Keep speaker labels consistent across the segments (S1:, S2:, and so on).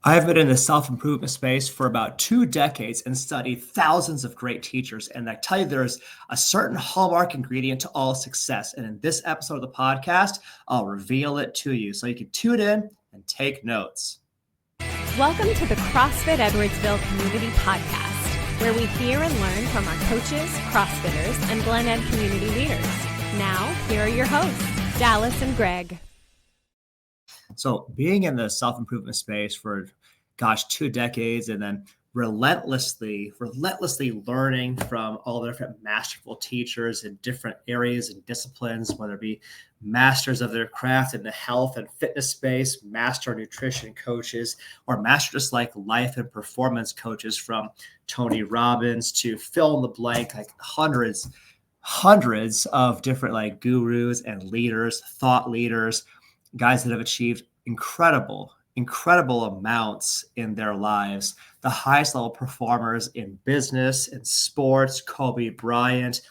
S1: I've been in the self-improvement space for about 2 decades and studied thousands of great teachers. And I tell you, there's a certain hallmark ingredient to all success. And in this episode of the podcast, I'll reveal it to you so you can tune in and take notes.
S2: Welcome to the CrossFit Edwardsville Community Podcast, where we hear and learn from our coaches, CrossFitters, and Glen Ed community leaders. Now, here are your hosts, Dallas and Greg.
S1: So being in the self-improvement space for, 2 decades, and then relentlessly learning from all the different masterful teachers in different areas and disciplines, whether it be masters of their craft in the health and fitness space, master nutrition coaches, or master just like life and performance coaches, from Tony Robbins to fill in the blank, like hundreds of different like gurus and leaders, thought leaders, guys that have achieved incredible amounts in their lives, the highest level performers in business and sports, Kobe Bryant,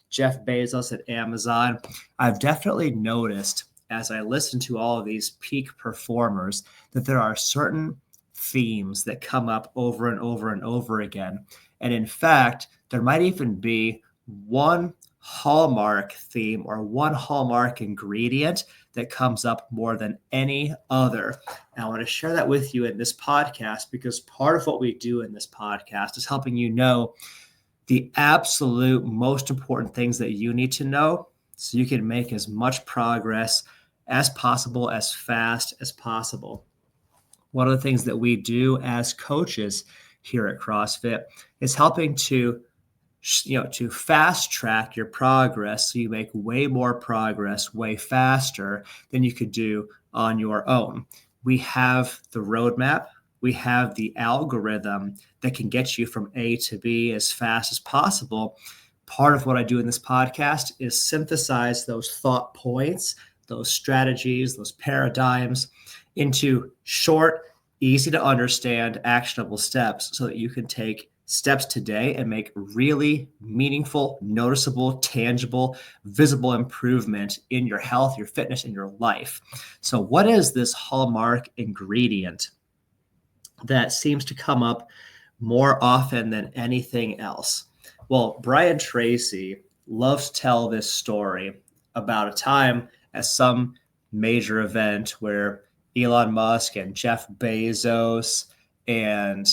S1: Jeff Bezos at Amazon. I've definitely noticed as I listen to all of these peak performers that there are certain themes that come up over and over and over again. And in fact, there might even be one hallmark theme or one hallmark ingredient that comes up more than any other. And I want to share that with you in this podcast, because part of what we do in this podcast is helping you know the absolute most important things that you need to know so you can make as much progress as possible, as fast as possible. One of the things that we do as coaches here at CrossFit is helping to fast track your progress so you make way more progress way faster than you could do on your own. We have the roadmap. We have the algorithm that can get you from A to B as fast as possible. Part of what I do in this podcast is synthesize those thought points, those strategies, those paradigms into short, easy to understand, actionable steps so that you can take steps today and make really meaningful, noticeable, tangible, visible improvement in your health, your fitness, and your life. So what is this hallmark ingredient that seems to come up more often than anything else? Well, Brian Tracy loves to tell this story about a time at some major event where Elon Musk and Jeff Bezos and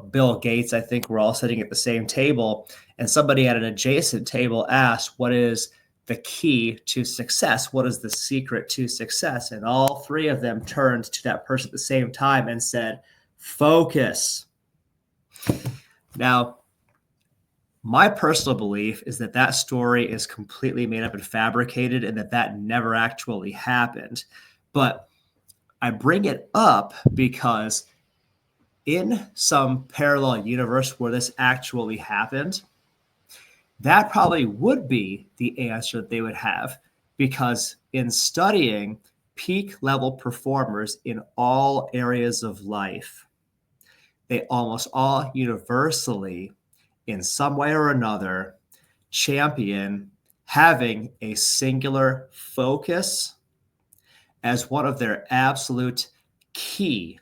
S1: Bill Gates, I think, were all sitting at the same table, and somebody at an adjacent table asked, what is the key to success? What is the secret to success? And all three of them turned to that person at the same time and said, focus. Now, my personal belief is that that story is completely made up and fabricated, and that never actually happened. But I bring it up because in some parallel universe where this actually happened, that probably would be the answer that they would have, because in studying peak level performers in all areas of life, they almost all universally, in some way or another, champion having a singular focus as one of their absolute key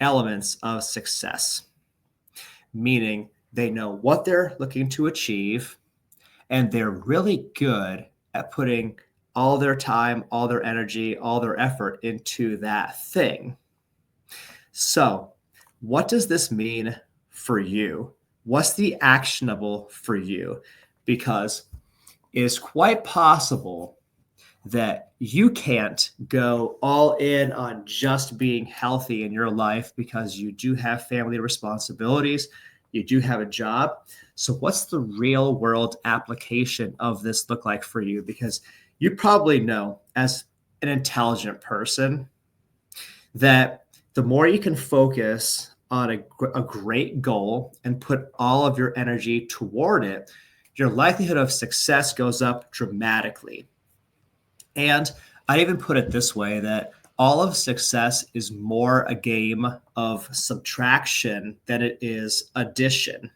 S1: elements of success, meaning they know what they're looking to achieve, and they're really good at putting all their time, all their energy, all their effort into that thing. So, what does this mean for you? What's the actionable for you? Because it is quite possible that you can't go all in on just being healthy in your life, because you do have family responsibilities, you do have a job. So what's the real world application of this look like for you? Because you probably know, as an intelligent person, that the more you can focus on a great goal and put all of your energy toward it, your likelihood of success goes up dramatically. And I even put it this way, that all of success is more a game of subtraction than it is addition.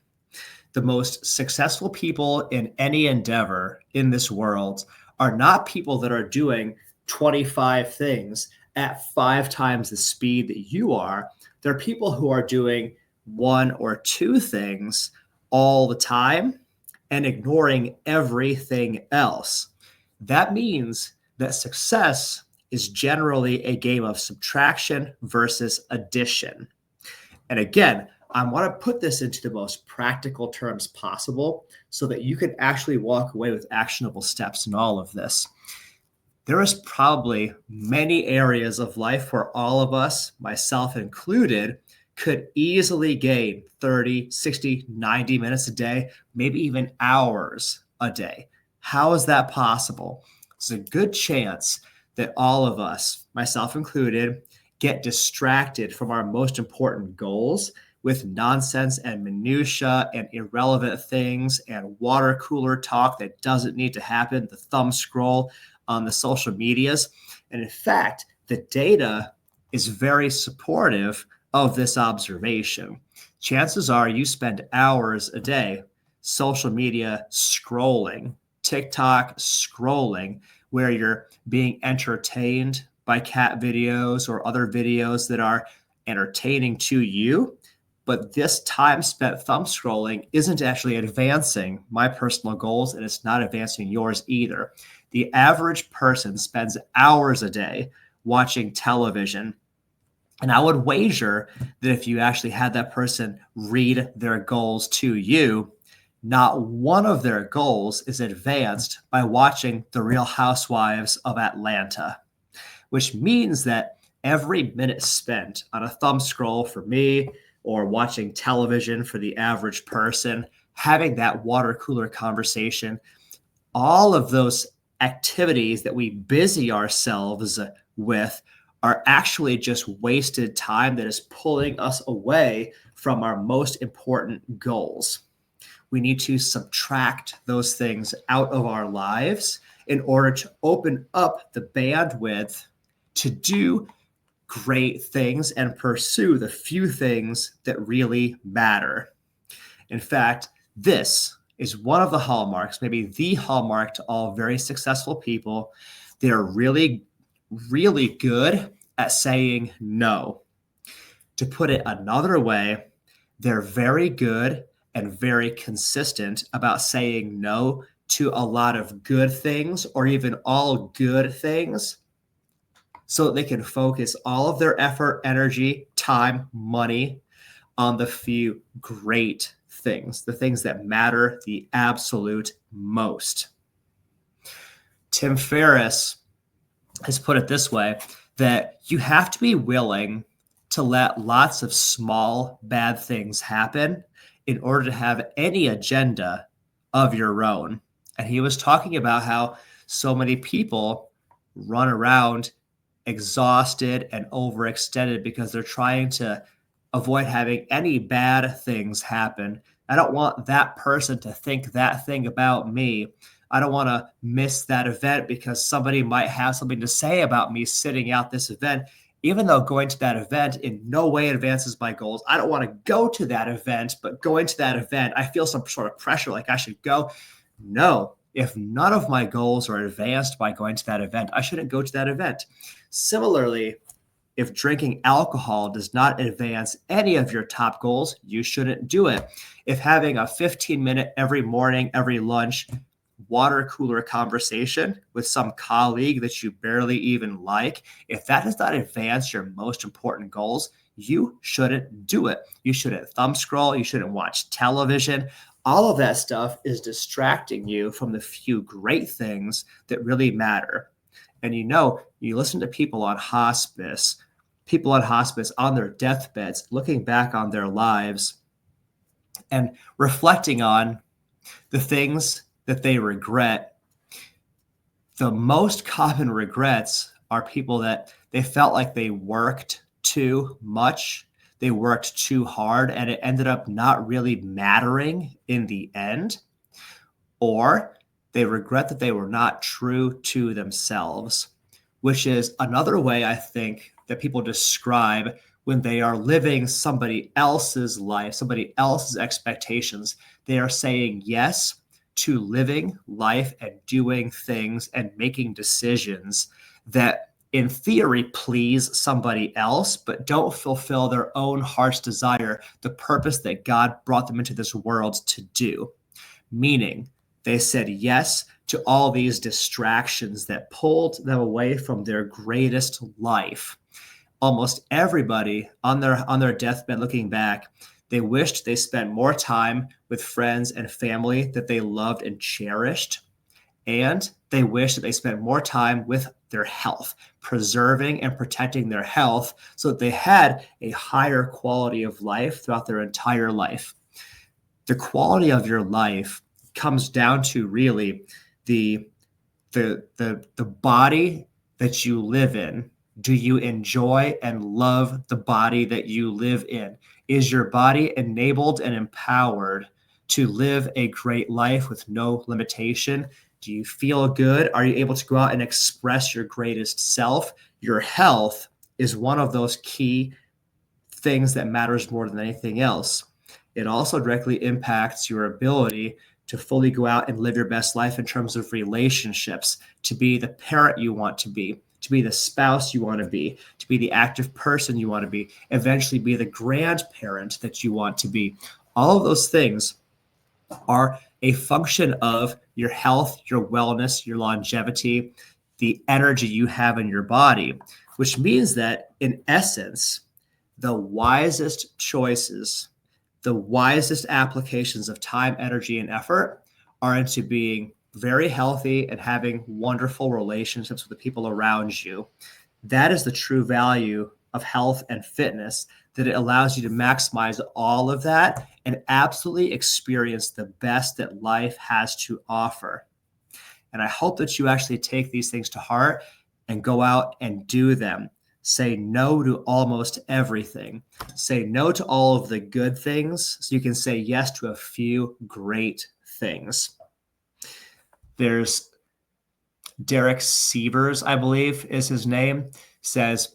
S1: The most successful people in any endeavor in this world are not people that are doing 25 things at 5 times the speed that you are. There are people who are doing 1 or 2 things all the time and ignoring everything else. That means that success is generally a game of subtraction versus addition. And again, I want to put this into the most practical terms possible so that you can actually walk away with actionable steps in all of this. There is probably many areas of life where all of us, myself included, could easily gain 30, 60, 90 minutes a day, maybe even hours a day. How is that possible? It's a good chance that all of us, myself included, get distracted from our most important goals with nonsense and minutia and irrelevant things and water cooler talk that doesn't need to happen, the thumb scroll on the social medias. And in fact, the data is very supportive of this observation. Chances are you spend hours a day social media scrolling, TikTok scrolling, where you're being entertained by cat videos or other videos that are entertaining to you. But this time spent thumb scrolling isn't actually advancing my personal goals, and it's not advancing yours either. The average person spends hours a day watching television. And I would wager that if you actually had that person read their goals to you, not one of their goals is advanced by watching The Real Housewives of Atlanta, which means that every minute spent on a thumb scroll for me or watching television for the average person, having that water cooler conversation, all of those activities that we busy ourselves with are actually just wasted time that is pulling us away from our most important goals. We need to subtract those things out of our lives in order to open up the bandwidth to do great things and pursue the few things that really matter. In fact, this is one of the hallmarks, maybe the hallmark to all very successful people. They're really, really good at saying no. To put it another way, they're very good and very consistent about saying no to a lot of good things or even all good things so that they can focus all of their effort, energy, time, money on the few great things, the things that matter the absolute most. Tim Ferriss has put it this way, that you have to be willing to let lots of small bad things happen in order to have any agenda of your own. And he was talking about how so many people run around exhausted and overextended because they're trying to avoid having any bad things happen. I don't want that person to think that thing about me. I don't want to miss that event because somebody might have something to say about me sitting out this event, even though going to that event in no way advances my goals. I don't want to go to that event, but going to that event, I feel some sort of pressure like I should go. No, if none of my goals are advanced by going to that event, I shouldn't go to that event. Similarly, if drinking alcohol does not advance any of your top goals, you shouldn't do it. If having a 15-minute every morning, every lunch, water cooler conversation with some colleague that you barely even like, if that does not advance your most important goals, you shouldn't do it. You shouldn't thumb scroll. You shouldn't watch television. All of that stuff is distracting you from the few great things that really matter. And you listen to people on hospice on their deathbeds, looking back on their lives and reflecting on the things that they regret. The most common regrets are people that they felt like they worked too much, they worked too hard, and it ended up not really mattering in the end. Or they regret that they were not true to themselves, which is another way I think that people describe when they are living somebody else's life, somebody else's expectations. They are saying yes to living life and doing things and making decisions that in theory, please somebody else, but don't fulfill their own heart's desire, the purpose that God brought them into this world to do. Meaning, they said yes to all these distractions that pulled them away from their greatest life. Almost everybody on their deathbed looking back, they wished they spent more time with friends and family that they loved and cherished. And they wish that they spent more time with their health, preserving and protecting their health so that they had a higher quality of life throughout their entire life. The quality of your life comes down to really the body that you live in. Do you enjoy and love the body that you live in? Is your body enabled and empowered to live a great life with no limitation? Do you feel good? Are you able to go out and express your greatest self? Your health is one of those key things that matters more than anything else. It also directly impacts your ability to fully go out and live your best life in terms of relationships, to be the parent you want to be the spouse you want to be the active person you want to be, eventually be the grandparent that you want to be. All of those things are a function of your health, your wellness, your longevity, the energy you have in your body, which means that in essence, the wisest choices, the wisest applications of time, energy, and effort are into being very healthy and having wonderful relationships with the people around you. That is the true value of health and fitness, that it allows you to maximize all of that and absolutely experience the best that life has to offer. And I hope that you actually take these things to heart and go out and do them. Say no to almost everything. Say no to all of the good things so you can say yes to a few great things. There's Derek Sievers, I believe is his name, says,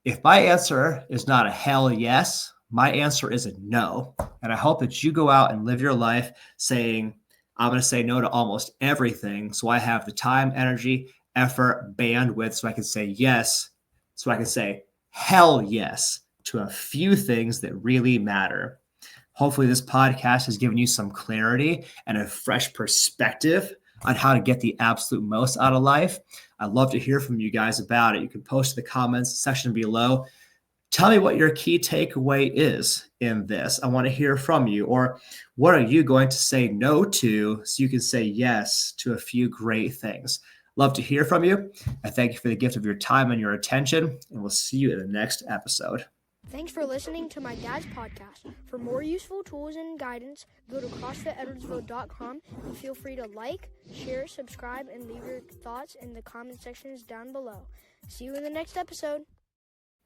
S1: if my answer is not a hell yes, my answer is a no. And I hope that you go out and live your life saying, I'm going to say no to almost everything so I have the time, energy, effort, bandwidth so I can say yes, so I can say hell yes to a few things that really matter. Hopefully this podcast has given you some clarity and a fresh perspective on how to get the absolute most out of life. I'd love to hear from you guys about it. You can post in the comments section below. Tell me what your key takeaway is in this. I want to hear from you. Or what are you going to say no to so you can say yes to a few great things? Love to hear from you. I thank you for the gift of your time and your attention, and we'll see you in the next episode.
S3: Thanks for listening to my dad's podcast. For more useful tools and guidance, go to CrossFitEdwardsville.com and feel free to like, share, subscribe, and leave your thoughts in the comment sections down below. See you in the next episode.